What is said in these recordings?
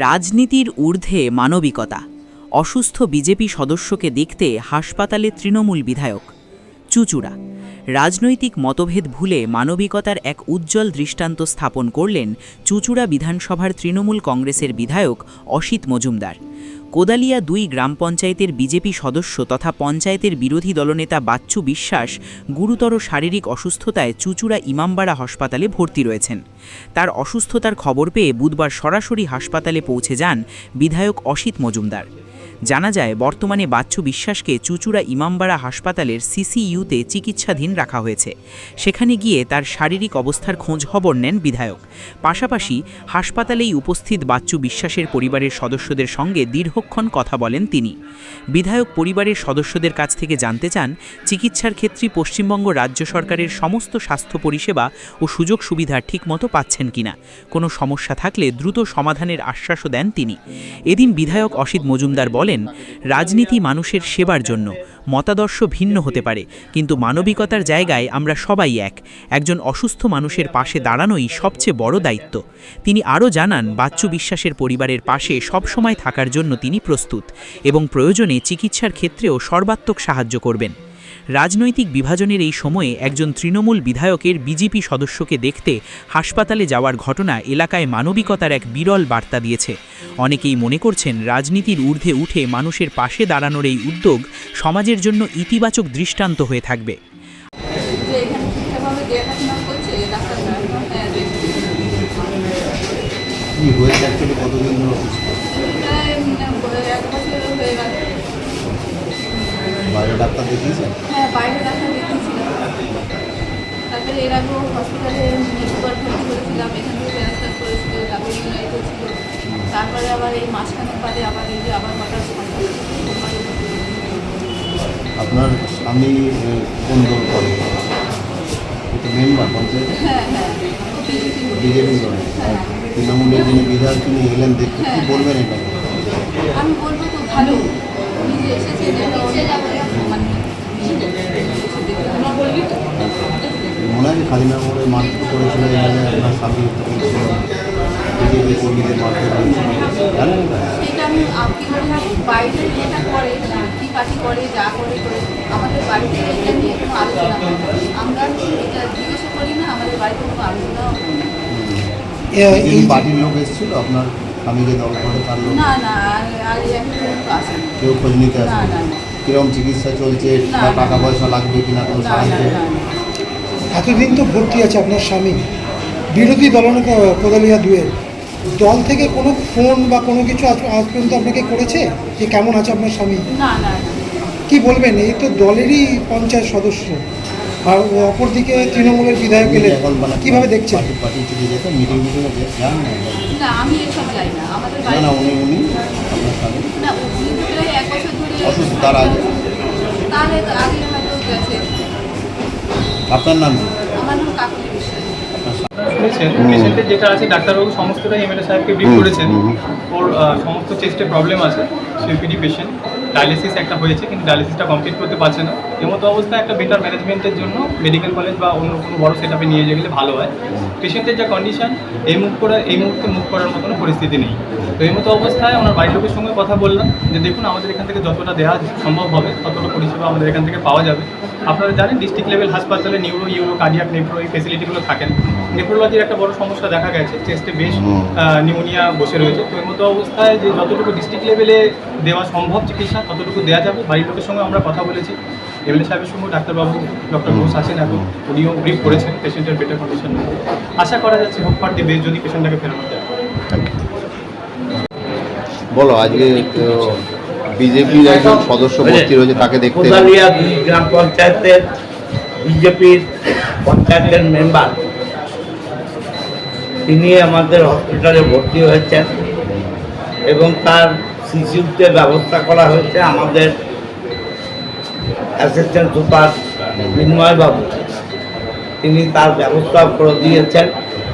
রাজনীতির ঊর্ধ্বে মানবিকতা। অসুস্থ বিজেপি সদস্যকে দেখতে হাসপাতালে তৃণমূল বিধায়ক। চুঁচুড়া রাজনৈতিক মতভেদ ভুলে মানবিকতার এক উজ্জ্বল দৃষ্টান্ত স্থাপন করলেন চুঁচুড়া বিধানসভার তৃণমূল কংগ্রেসের বিধায়ক অসিত মজুমদার। কোদালিয়া ২ গ্রাম পঞ্চায়েতের বিজেপি সদস্য তথা পঞ্চায়েতের বিরোধী দলনেতা বাচ্চু বিশ্বাস গুরুতর শারীরিক অসুস্থতায় চুঁচুড়া ইমামবাড়া হাসপাতালে ভর্তি রয়েছেন। তার অসুস্থতার খবর পেয়ে বুধবার সরাসরি হাসপাতালে পৌঁছে যান বিধায়ক অসিত মজুমদার। জানা যায়, বর্তমানে বাচ্চু বিশ্বাসকে চুঁচুড়া ইমামবাড়া হাসপাতালের সিসিইউতে চিকিৎসাধীন রাখা হয়েছে। সেখানে গিয়ে তার শারীরিক অবস্থার খোঁজ খবর নেন বিধায়ক। পাশাপাশি হাসপাতালেই উপস্থিত বাচ্চু বিশ্বাসের পরিবারের সদস্যদের সঙ্গে দীর্ঘক্ষণ কথা বলেন তিনি। বিধায়ক পরিবারের সদস্যদের কাছ থেকে জানতে চান, চিকিৎসার ক্ষেত্রে পশ্চিমবঙ্গ রাজ্য সরকারের সমস্ত স্বাস্থ্য পরিষেবা ও সুযোগ সুবিধা ঠিকমতো পাচ্ছেন কিনা, কোনো সমস্যা থাকলে দ্রুত সমাধানের আশ্বাসও দেন তিনি। এদিন বিধায়ক অসিত মজুমদার বলেন, রাজনীতি মানুষের সেবার জন্য, মতাদর্শ ভিন্ন হতে পারে, কিন্তু মানবিকতার জায়গায় আমরা সবাই এক। একজন অসুস্থ মানুষের পাশে দাঁড়ানোই সবচেয়ে বড় দায়িত্ব। তিনি আরও জানান, বাচ্চু বিশ্বাসের পরিবারের পাশে সবসময় থাকার জন্য তিনি প্রস্তুত এবং প্রয়োজনে চিকিৎসার ক্ষেত্রেও সর্বাত্মক সাহায্য করবেন। রাজনৈতিক বিভাজনের এই সময়ে একজন তৃণমূল বিধায়কের বিজেপি সদস্যকে দেখতে হাসপাতালে যাওয়ার ঘটনা এলাকায় মানবিকতার এক বিরল বার্তা দিয়েছে। অনেকেই মনে করছেন, রাজনীতির ঊর্ধ্বে উঠে মানুষের পাশে দাঁড়ানোর এই উদ্যোগ সমাজের জন্য ইতিবাচক দৃষ্টান্ত হয়ে থাকবে। বাইরে ডাক্তার দেখিয়েছেন? হ্যাঁ, বাইরে ডাক্তার দেখিয়েছিলাম। তারপরে এর আগেও হসপিটালে একবার ভর্তি করেছিলাম, এখান থেকে ট্রান্সফার করেছিল, তারপরে ইউনাইটেড ছিল। তারপরে আবার এই মাঝখানে বাদে আবার এই যে আবার হঠাৎ আপনার স্বামী কোন দল করে? এটা মেম্বার পঞ্চায়েত? হ্যাঁ হ্যাঁ, বিজেপি করে। আর তৃণমূলের যিনি বিধায়ক তিনি এলেন দেখতে, কি বলবেন এটা? আমি বলবো তো ভালো, নিজে এসেছে মানে মনে হয় খালিনা মোড়ে মারপিট করেছিল এখানে আপনার স্বামী, বিজেপি কর্মীদের মারপিট করেছিল, জানেন এটা? সেটা আমি কীভাবে বাইরে যেটা করে, কী পার্টি করে, যা করে করে, আমাদের বাড়িতে এটা নিয়ে কোনো আলোচনা হয়, আমরা এটা জিজ্ঞাসা করি না, আমাদের বাড়িতে কোনো আলোচনাও হয় না। এই পার্টির লোক এসেছিল আপনার স্বামীকে দল করে? তার লোক? না না, আর এখন আসেনি, কেউ খোঁজ নিতে আসে? না না না। কিরকম চিকিৎসা চলছে, বা টাকা পয়সা লাগবে কিনা কোনো সাহায্য? এতদিন তো ভর্তি আছে আপনার স্বামী, বিরোধী দলনেতা কোদালিয়া 2-এর দল থেকে কোনো ফোন বা কোনো কিছু আজ পর্যন্ত আপনাকে করেছে যে কেমন আছে আপনার স্বামী? না না না। কি বলবেন, এই তো দলেরই পঞ্চায়েত সদস্য, আর অপরদিকে তৃণমূলের বিধায়ক এলে কীভাবে দেখছেন? না, আমি এসব যাই না, আমাদের না না, উনি আপনার স্বামী না, উনি তো প্রায় 1 বছর ধরে অসুস্থ, তার আগে আগে হয়তো গেছে। আপনার নাম কি? আমার নাম কাকুলি বিশ্বাস। শুনেছেন পেশেন্টের যেটা আছে, ডাক্তারবাবু সমস্তটাই এমএলএ সাহেবকে ব্রিফ করেছেন। ওর সমস্ত চেস্টে প্রবলেম আছে, সিপিডি পেশেন্ট, ডায়ালিসিস একটা হয়েছে কিন্তু ডায়ালিসিসটা কমপ্লিট করতে পারছে না। এমতো অবস্থায় একটা বেটার ম্যানেজমেন্টের জন্য মেডিকেল কলেজ বা অন্য কোনো বড় সেট আপে নিয়ে গেলে ভালো হয়। পেশেন্টের যা কন্ডিশন, এই মুহূর্তে মুভ করার মতন পরিস্থিতি নেই। তো এই মতো অবস্থায় ওনার বাড়ির লোকের সঙ্গে কথা বললাম যে দেখুন, আমাদের এখান থেকে যতটা দেওয়া সম্ভব হবে ততটা পরিষেবা আমাদের এখান থেকে পাওয়া যাবে। আপনারা জানেন ডিস্ট্রিক্ট লেভেল হাসপাতালে ইউরো কার্ডিয়াক নেফ্রো এই ফেসিলিটিগুলো থাকেন। নেফ্রোলজির একটা বড় সমস্যা দেখা গেছে, চেস্টে বেশ নিউমোনিয়া বসে রয়েছে। তো এর মতো অবস্থায় যে যতটুকু ডিস্ট্রিক্ট লেভেলে দেওয়া সম্ভব চিকিৎসা ততটুকু দেওয়া যাবে। বাড়ির লোকের সঙ্গে আমরা কথা বলেছি, এমএলএ সাহেবের সঙ্গে ডাক্তারবাবু ডক্টর ঘোষ আছেন এখন, উনিও ব্রিফ করেছেন পেশেন্টের বেটার কন্ডিশন। আশা করা যাচ্ছে হোপ ফর দি বেস্ট যদি পেশেন্টটাকে ফেরানো যায়। বলো, আজকে বিজেপির একজন সদস্য ভর্তি রয়েছে, তাকে দেখতে কোদালিয়া 2 গ্রাম পঞ্চায়েতের বিজেপির পঞ্চায়েতের মেম্বার, তিনি আমাদের হসপিটালে ভর্তি হয়েছেন এবং তার সিসিউতে ব্যবস্থা করা হয়েছে। আমাদের অ্যাসিস্ট্যান্ট সুপার বিনময়বাবু তিনি তার ব্যবস্থা করে দিয়েছেন,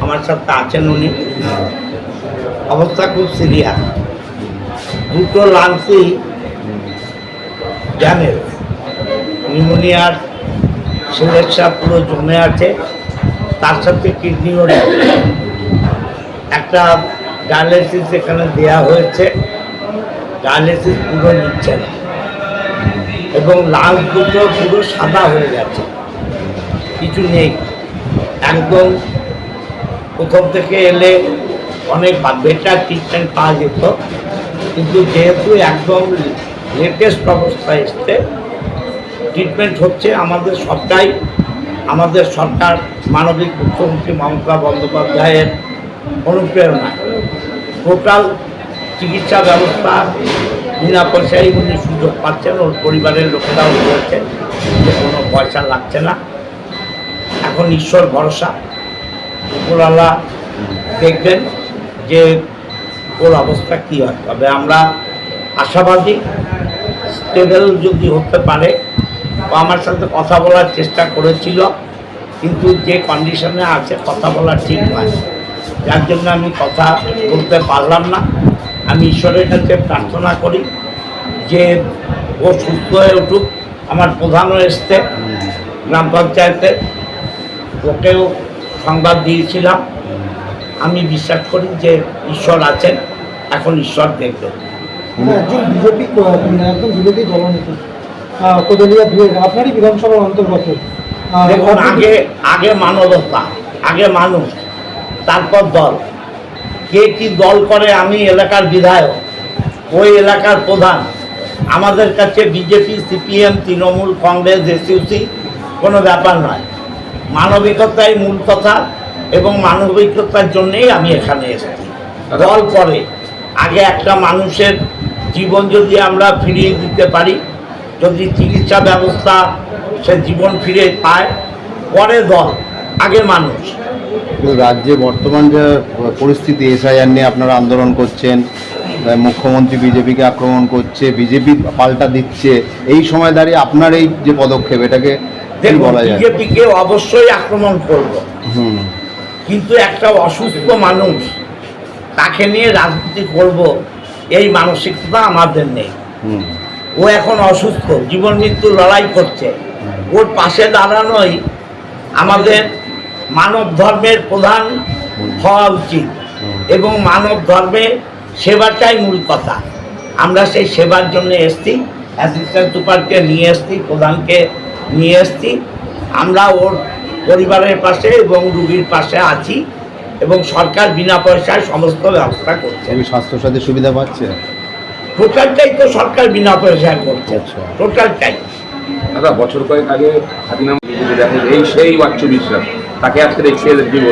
আমার সাথে আছেন উনি। অবস্থা খুব সিরিয়াস, 2টো লাংসই ড্যামেজ, নিউমোনিয়ার সমস্যা পুরো জমে আছে, তার সাথে কিডনিও একটা ডায়ালিসিস এখানে দেয়া হয়েছে, ডায়ালিসিস পুরো নিচ্ছে না এবং লাল দুটো পুরো সাদা হয়ে গেছে, কিছু নেই একদম। প্রথম থেকে এলে অনেক বেটার ট্রিটমেন্ট পাওয়া যেত, কিন্তু যেহেতু একদম লেটেস্ট অবস্থায় এসছে ট্রিটমেন্ট হচ্ছে, আমাদের সবটাই আমাদের সরকার মানবিক মুখ্যমন্ত্রী মমতা বন্দ্যোপাধ্যায়ের অনুপ্রেরণা। টোটাল চিকিৎসা ব্যবস্থা বিনা পয়সায় উনি সুযোগ পাচ্ছেন, ওর পরিবারের লোকেরাও বলছেন যে কোনো পয়সা লাগছে না। এখন ঈশ্বর ভরসা, উপরওয়ালা দেখবেন যে ওর অবস্থা কী হয়। তবে আমরা আশাবাদী স্টেবল যদি হতে পারে। ও আমার সাথে কথা বলার চেষ্টা করেছিল, কিন্তু যে কন্ডিশনে আছে কথা বলা ঠিক নয়, যার জন্য আমি কথা বলতে পারলাম না। আমি ঈশ্বরের কাছে প্রার্থনা করি যে ও সুস্থ হয়ে উঠুক। আমার প্রধানও এসছে গ্রাম পঞ্চায়েতে, ওকেও সংবাদ দিয়েছিলাম। আমি বিশ্বাস করি যে ঈশ্বর আছেন, এখন ঈশ্বর দেখবেন। একজন বিজেপি একজন বিরোধী দলনেতা কোদালিয়া দুয়ের আপনারই বিধানসভার অন্তর্গত। দেখুন, আগে মানবতা, আগে মানুষ, তারপর দল। কে কি দল করে, আমি এলাকার বিধায়ক, ওই এলাকার প্রধান। আমাদের কাছে BJP, CPM, Trinamool, Congress, SUC কোনো ব্যাপার নয়। মানবিকতাই মূল কথা এবং মানবিকতার জন্যেই আমি এখানে এসেছি। দল করে, আগে একটা মানুষের জীবন যদি আমরা ফিরিয়ে দিতে পারি, যদি চিকিৎসা ব্যবস্থা সে জীবন ফিরে পায়, পরে দল, আগে মানুষ। কিন্তু রাজ্যে বর্তমান যে পরিস্থিতি, এসআইআর নিয়ে আপনারা আন্দোলন করছেন, মুখ্যমন্ত্রী বিজেপিকে আক্রমণ করছে, বিজেপি পাল্টা দিচ্ছে, এই সময় দাঁড়িয়ে আপনার এই যে পদক্ষেপ, এটাকে কি বলা যায়? বিজেপিকে অবশ্যই আক্রমণ করব, কিন্তু একটা অসুস্থ মানুষ, তাকে নিয়ে রাজনীতি করব এই মানসিকতা আমাদের নেই। ও এখন অসুস্থ, জীবন মৃত্যু লড়াই করছে, ওর পাশে দাঁড়ানোই আমাদের মানব ধর্মের প্রধান হওয়া উচিত এবং মানব ধর্মে সেবাটাই মূল কথা। আমরা সেই সেবার জন্য এসছি, অ্যাসিস্ট্যান্ট সুপারকে নিয়ে এসছি, প্রধানকে নিয়ে এসছি। আমরা ওর পরিবারের পাশে এবং রুগীর পাশে আছি এবং সরকার বিনা পয়সায় সমস্ত ব্যবস্থা করছে। স্বাস্থ্যসাথী সুবিধা পাচ্ছে? টোটালটাই তো সরকার বিনা পয়সায় করছে, টোটালটাই। দাদা, বছর কয়েক আগে খাদিনাম দেখেন, এই সেই বাচ্চু বিশ্বাস, তাকে আজকে দেখছি।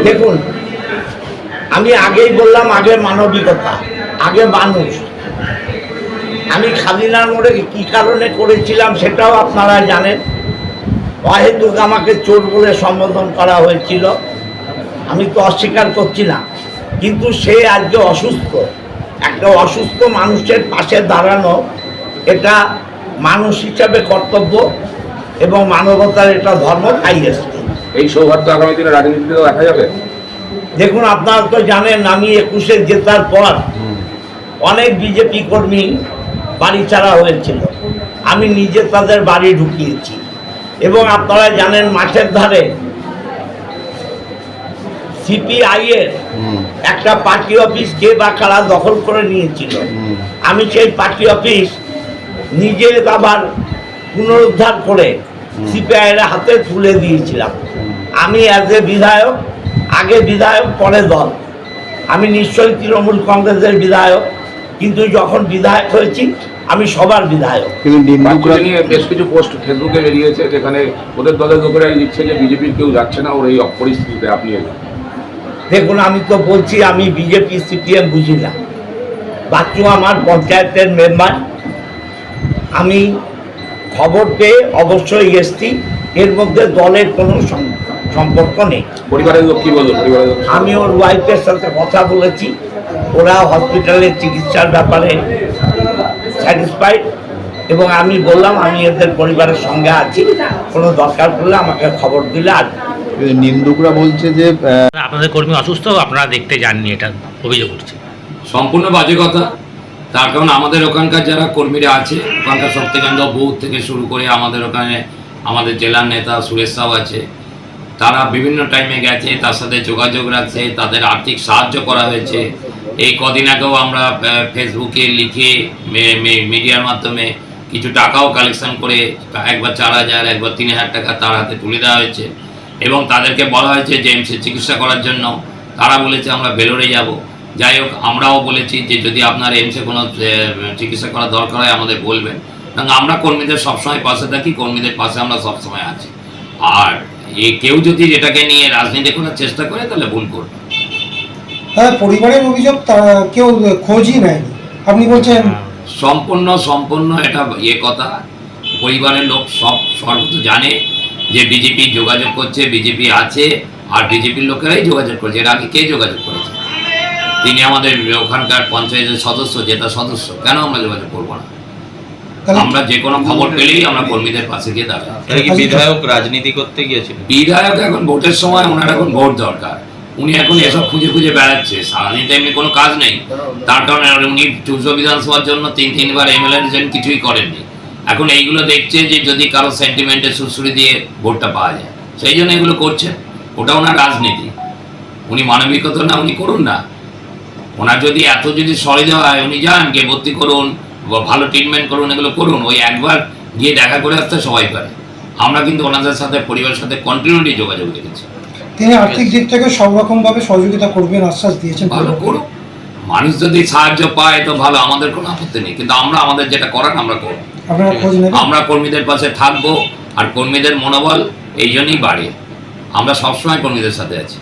দেখুন, আমি আগেই বললাম, আগে মানবিকতা, আগে মানুষ। আমি খাদিনার মোড়ে কী কারণে করেছিলাম সেটাও আপনারা জানেন। অহেতুক আমাকে চোর বলে সম্বোধন করা হয়েছিল, আমি তো অস্বীকার করছি না, কিন্তু সে আজকে অসুস্থ। একটা অসুস্থ মানুষের পাশে দাঁড়ানো এটা মানুষ হিসাবে কর্তব্য এবং মানবতার এটা ধর্ম, তাই এসছে। এই সৌহার্দ্য আগামী দিনে রাজনীতিতেও দেখা যাবে। দেখুন, আপনারা তো জানেন আমি 21-এ জেতার পর অনেক বিজেপি কর্মী বাড়ি ছাড়া হয়েছিল, আমি নিজে তাদের বাড়ি ঢুকিয়েছি। এবং আপনারা জানেন মাঠের ধারে সিপিআইয়ের একটা পার্টি অফিস কে বা কারা দখল করে নিয়েছিল, আমি সেই পার্টি অফিস নিজে আবার পুনরুদ্ধার করে সিপিআইয়ের হাতে তুলে দিয়েছিলাম। আমি অ্যাজ এ বিধায়ক, আগে বিধায়ক পরে দল। আমি নিশ্চয়ই তৃণমূল কংগ্রেসের বিধায়ক, কিন্তু যখন বিধায়ক হয়েছি আমি সবার বিধায়ক। কিন্তু নিয়ে বেশ কিছু পোস্ট ফেসবুকে বেরিয়েছে, যেখানে ওদের দলের লোকেরাই দিচ্ছে যে বিজেপির কেউ যাচ্ছে না ওর এই পরিস্থিতিতে। আপনি দেখুন, আমি তো বলছি আমি বিজেপি সিপিএম বুঝি না। বাচ্চু আমার পঞ্চায়েতের মেম্বার, আমি খবর পেয়ে অবশ্যই এসছি, এর মধ্যে দলের কোনো সম্পর্ক নেই। পরিবারের লোক কি বললো? আমি ওর ওয়াইফের সাথে কথা বলেছি, ওরা হসপিটালের চিকিৎসার ব্যাপারে স্যাটিসফাইড এবং আমি বললাম আমি এদের পরিবারের সঙ্গে আছি, কোনো দরকার পড়লে আমাকে খবর দিলে। আর নিন্দুকরা বলছে যে আপনাদের কর্মী অসুস্থ, আপনারা দেখতে যাননি, এটা অভিযোগ করছে। সম্পূর্ণ বাজে কথা। তার কারণ আমাদের ওখানকার যারা কর্মীরা আছে, ওখানকার শক্তিকান্ত বৌদ্ধ থেকে শুরু করে আমাদের ওখানে আমাদের জেলার নেতা সুরেশ সাউ আছে, তারা বিভিন্ন টাইমে গেছে, তার সাথে যোগাযোগ রাখছে, তাদের আর্থিক সাহায্য করা হয়েছে, এই কদিন আগেও আমরা ফেসবুকে লিখে মিডিয়ার মাধ্যমে কিছু টাকাও কালেকশন করে একবার 4,000 একবার 3,000 টাকা তার হাতে তুলে দেওয়া হয়েছে এবং তাদেরকে বলা হয়েছে যে এমসে চিকিৎসা করার জন্য। তারা বলেছে আমরা ভেলোরে যাব। যাই হোক, আমরাও বলেছি যে যদি আপনার এমসে কোনো চিকিৎসা করার দরকার হয় আমাদের বলবেন, কারণ আমরা কর্মীদের সবসময় পাশে থাকি, কর্মীদের পাশে আমরা সবসময় আছি। আর কেউ যদি এটাকে নিয়ে রাজনীতি করার চেষ্টা করে তাহলে ভুল করবে। তাহলে পরিবারের অভিযোগ তারা কেউ খোঁজই নেয়নি, আপনি বলছেন? সম্পূর্ণ এটা কথা। পরিবারের লোক সর্বত জানে যে বিজেপি যোগাযোগ করছে, বিজেপি আছে, আর বিজেপির লোকেরাই যোগাযোগ করছে। এর আগে কে যোগাযোগ করেছে? তিনি আমাদের ওখানকার পঞ্চায়েতের সদস্য, জেতা সদস্য। কেন আমরা যোগাযোগ করবো না? আমরা যে কোনো খবর পেলেই আমরা কর্মীদের পাশে গিয়ে দাঁড়াই। বিধায়ক রাজনীতি করতে গিয়েছিল? বিধায়ক এখন ভোটের সময় ওনার এখন ভোট দরকার, উনি এখন এসব খুঁজে বেড়াচ্ছে। সারাদিন তো এমনি কোনো কাজ নেই, তার কারণে উনি চুজো বিধানসভার জন্য 3-3বার এমএলএ কিছুই করেননি। এখন এইগুলো দেখছে যে যদি কারো সেন্টিমেন্টে সুরসুরি দিয়ে ভোটটা পাওয়া যায়, সেই জন্য এগুলো করছেন। ওটা ওনার রাজনীতি, উনি মানবিকতা না উনি করুন না। ওনার যদি এত সহৃদয় হয় উনি যান, গিয়ে ভর্তি করুন, ভালো ট্রিটমেন্ট করুন, এগুলো করুন। ওই একবার গিয়ে দেখা করে আসতে সবাই পারে। আমরা কিন্তু ওনাদের সাথে, পরিবারের সাথে কন্টিনিউটি যোগাযোগ রেখেছি। তিনি আর্থিক দিক থেকে সব রকম ভাবে সহযোগিতা করবেন আশ্বাস দিয়েছেন। ভালো করুন, মানুষ যদি সাহায্য পায় তো ভালো, আমাদের কোনো আপত্তি নেই। কিন্তু আমরা আমাদের যেটা করার আমরা করব। আমরা কর্মীদের পাশে থাকবো, আর কর্মীদের মনোবল এই জন্যই বাড়ে। আমরা সবসময় কর্মীদের সাথে আছি।